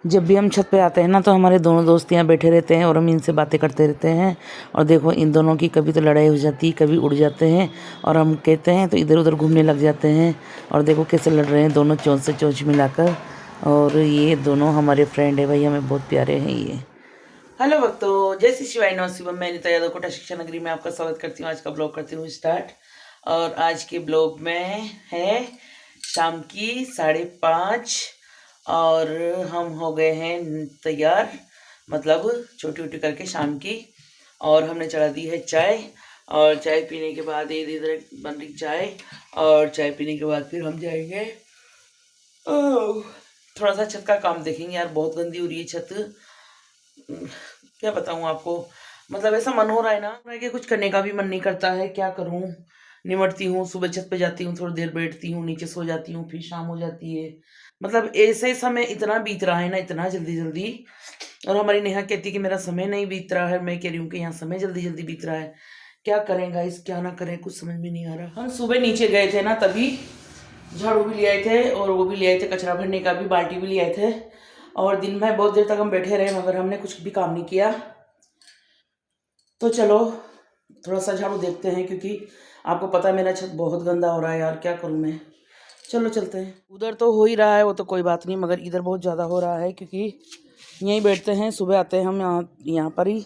जब भी हम छत पे आते हैं ना तो हमारे दोनों दोस्त यहाँ बैठे रहते हैं और हम इनसे बातें करते रहते हैं। और देखो इन दोनों की कभी तो लड़ाई हो जाती, कभी उड़ जाते हैं और हम कहते हैं तो इधर उधर घूमने लग जाते हैं। और देखो कैसे लड़ रहे हैं दोनों, चोंच से चोंच मिलाकर। और ये दोनों हमारे फ्रेंड है भाई, हमें बहुत प्यारे हैं ये। हेलो भक्तों, जय श्री शिवाय नमः शिवाय। मैं नीता यादव कोटा शिक्षा नगरी में आपका स्वागत करती हूँ। आज का ब्लॉग करती हूँ स्टार्ट। और आज के ब्लॉग में है शाम की 5:30 और हम हो गए हैं तैयार, मतलब छोटी छोटी करके शाम की। और हमने चढ़ा दी है चाय, और चाय पीने के बाद इधर बन रही चाय, और चाय पीने के बाद फिर हम जाएंगे थोड़ा सा छत का काम देखेंगे। यार बहुत गंदी हो रही है छत, क्या बताऊँ आपको। मतलब ऐसा मन हो रहा है ना कि कुछ करने का भी मन नहीं करता है। क्या करूँ, निमटती हूँ, सुबह छत पे जाती हूँ, थोड़ी देर बैठती हूँ, नीचे सो जाती हूँ, फिर शाम हो जाती है। मतलब ऐसे समय इतना बीत रहा है ना, इतना जल्दी जल्दी। और हमारी नेहा कहती कि मेरा समय नहीं बीत रहा है, मैं कह रही हूँ कि यहाँ समय जल्दी जल्दी बीत रहा है। क्या करें गाइस, क्या ना करें, कुछ समझ में नहीं आ रहा। हम सुबह नीचे गए थे ना, तभी झाड़ू भी ले आए थे और वो भी ले आए थे, कचरा भरने का भी बाल्टी भी ले आए थे। और दिन में बहुत देर तक हम बैठे रहे मगर हमने कुछ भी काम नहीं किया। तो चलो थोड़ा सा झाड़ू देखते हैं, क्योंकि आपको पता है मेरा छत बहुत गंदा हो रहा है यार, क्या करूं मैं। चलो चलते हैं। उधर तो हो ही रहा है वो तो कोई बात नहीं, मगर इधर बहुत ज़्यादा हो रहा है क्योंकि यहीं बैठते हैं, सुबह आते हैं हम यहाँ पर ही।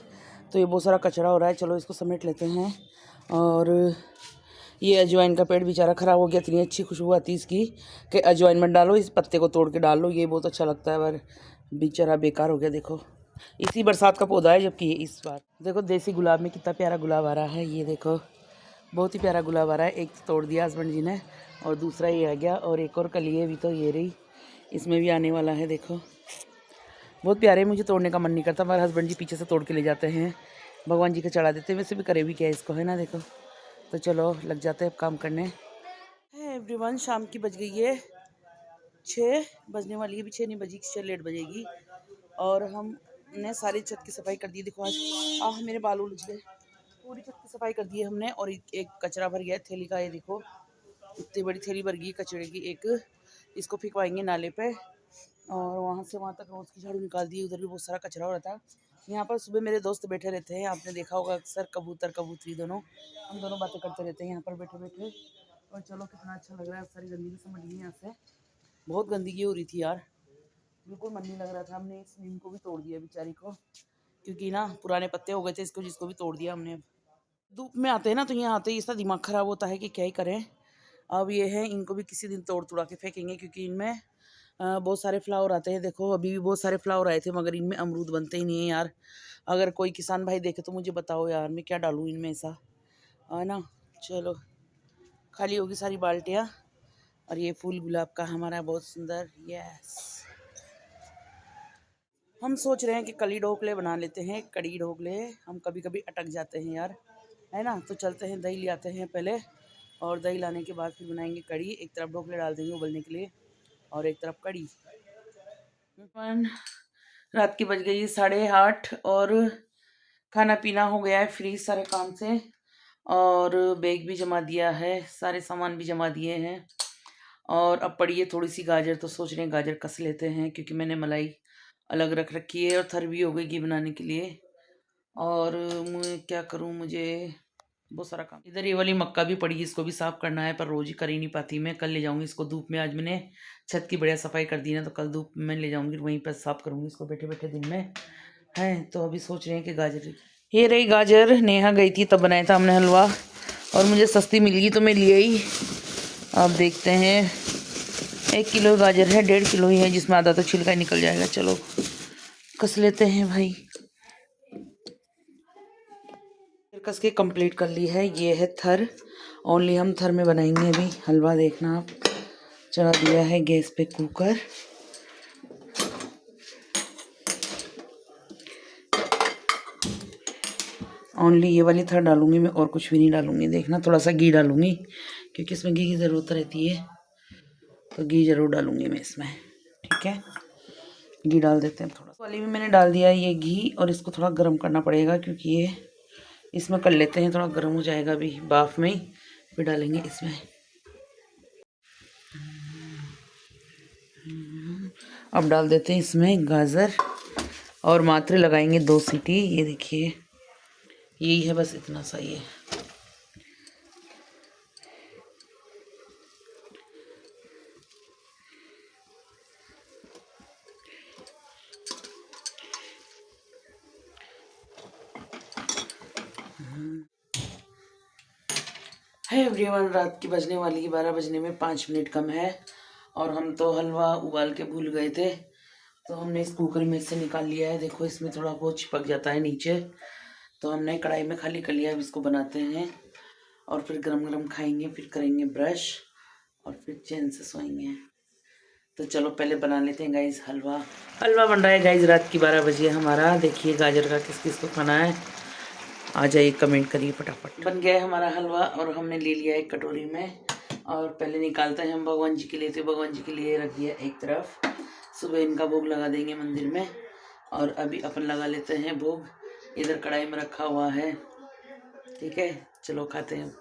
तो ये बहुत सारा कचरा हो रहा है, चलो इसको समेट लेते हैं। और ये अजवाइन का पेड़ बेचारा ख़राब हो गया, इतनी अच्छी खुशबू आती है इसकी कि अजवाइन मत डालो, इस पत्ते को तोड़ के डाल लो, ये बहुत अच्छा लगता है, पर बेचारा बेकार हो गया। देखो इसी बरसात का पौधा है, जबकि इस बार देखो देसी गुलाब में कितना प्यारा गुलाब आ रहा है। ये देखो बहुत ही प्यारा गुलाब आ रहा है। एक तो तोड़ दिया हस्बैंड जी ने और दूसरा ये आ गया, और एक और कली है भी, तो ये रही, इसमें भी आने वाला है। देखो बहुत प्यारे, मुझे तोड़ने का मन नहीं करता, हमारे हस्बैंड जी पीछे से तोड़ के ले जाते हैं, भगवान जी को चढ़ा देते हैं। वैसे भी करे भी क्या इसको, है ना। देखो तो चलो लग जाते हैं अब काम करने। एवरीवन, शाम की बज गई है 6 बजने वाली है, भी 6 नहीं बजी, 6 लेट बजेगी। और हमने सारी छत की सफाई कर दी। देखो आज मेरे बाल उलझ गए। पूरी छत की सफाई कर दी है हमने, और एक कचरा भर गया है थैली का। ये देखो इतनी बड़ी थैली भर गई कचरे की एक, इसको फेंकवाएंगे नाले पे। और वहाँ से वहाँ तक रोज़ की झाड़ू निकाल दी। उधर भी बहुत सारा कचरा हो रहा था। यहाँ पर सुबह मेरे दोस्त बैठे रहते हैं, आपने देखा होगा अक्सर, कबूतर कबूतरी दोनों, हम दोनों बातें करते रहते हैं यहाँ पर बैठे बैठे। और चलो कितना अच्छा लग रहा है, सारी गंदगी समझ गई यहाँ से। बहुत गंदगी हो रही थी यार, बिल्कुल मन नहीं लग रहा था। हमने इस नीम को भी तोड़ दिया बेचारी को, क्योंकि ना पुराने पत्ते हो गए थे इसको, जिसको भी तोड़ दिया हमने। धूप में आते हैं ना तो यहाँ आते ही इसका दिमाग ख़राब होता है कि क्या ही करें। अब ये है, इनको भी किसी दिन तोड़ तुड़ा के फेंकेंगे, क्योंकि इनमें बहुत सारे फ्लावर आते हैं। देखो अभी भी बहुत सारे फ्लावर आए थे, मगर इनमें अमरूद बनते ही नहीं है यार। अगर कोई किसान भाई देखे तो मुझे बताओ यार, मैं क्या डालूँ इनमें ऐसा, है ना। चलो खाली होगी सारी बाल्टियाँ। और ये फूल गुलाब का हमारा बहुत सुंदर, यस। हम सोच रहे हैं कि कड़ी ढोकले बना लेते हैं, कड़ी ढोकले। हम कभी कभी अटक जाते हैं यार, है ना। तो चलते हैं, दही ले आते हैं पहले, और दही लाने के बाद फिर बनाएंगे कड़ी। एक तरफ ढोकले डाल देंगे उबलने के लिए, और एक तरफ कड़ी। रात की बज गई 8:30 और खाना पीना हो गया है फ्री सारे काम से। और बैग भी जमा दिया है, सारे सामान भी जमा दिए हैं। और अब पड़ी है थोड़ी सी गाजर, तो सोच रहे हैं गाजर कस लेते हैं, क्योंकि मैंने मलाई अलग रख रखी है और थर भी हो गई घी बनाने के लिए। और मैं क्या करूं, मुझे बहुत सारा काम। इधर ये वाली मक्का भी पड़ी है, इसको भी साफ़ करना है, पर रोज़ ही कर ही नहीं पाती मैं। कल ले जाऊंगी इसको धूप में, आज मैंने छत की बढ़िया सफाई कर दी ना, तो कल धूप में ले जाऊंगी, वहीं पर साफ़ करूंगी इसको बैठे बैठे दिन में, है। तो अभी सोच रहे हैं कि गाजर, ये रही गाजर, नेहा गई थी तब बनाया था हमने हलवा, और मुझे सस्ती मिल गई तो मैं ले आई। अब देखते हैं, 1 किलो गाजर है, 1.5 किलो ही है, जिसमें आधा तो छिलका ही निकल जाएगा। चलो कस लेते हैं भाई। कस के कंप्लीट कर ली है। ये है थर, ओनली हम थर में बनाएंगे अभी हलवा। देखना आप, चढ़ा दिया है गैस पे कुकर। ओनली ये वाली थर डालूंगी मैं, और कुछ भी नहीं डालूंगी। देखना थोड़ा सा घी डालूंगी, क्योंकि इसमें घी की ज़रूरत रहती है, तो घी ज़रूर डालूंगी मैं इसमें, ठीक है। घी डाल देते हैं थोड़ा। वाली में मैंने डाल दिया है ये घी, और इसको थोड़ा गर्म करना पड़ेगा, क्योंकि ये इसमें कर लेते हैं, थोड़ा गर्म हो जाएगा अभी बाफ में ही, फिर डालेंगे इसमें। अब डाल देते हैं इसमें गाजर और मात्र लगाएंगे 2 सीटी। ये देखिए यही है, बस इतना सा ये। है एवरीवन, रात की बजने वाली 12 बजने में 5 मिनट कम है और हम तो हलवा उबाल के भूल गए थे, तो हमने इस कुकर में से निकाल लिया है। देखो इसमें थोड़ा बहुत चिपक जाता है नीचे, तो हमने कढ़ाई में खाली कर लिया। अब इसको बनाते हैं और फिर गरम गरम खाएंगे, फिर करेंगे ब्रश और फिर चैन से सोएंगे। तो चलो पहले बना लेते हैं गाइज हलवा। हलवा बन रहा है गाइज, रात की 12 बजे हमारा। देखिए गाजर का किस किस को खाना है, आ जाइए कमेंट करिए फटाफट। बन गया है हमारा हलवा और हमने ले लिया एक कटोरी में और पहले निकालते हैं हम भगवान जी के लिए। तो भगवान जी के लिए रख दिया एक तरफ, सुबह इनका भोग लगा देंगे मंदिर में और अभी अपन लगा लेते हैं भोग। इधर कढ़ाई में रखा हुआ है, ठीक है। चलो खाते हैं।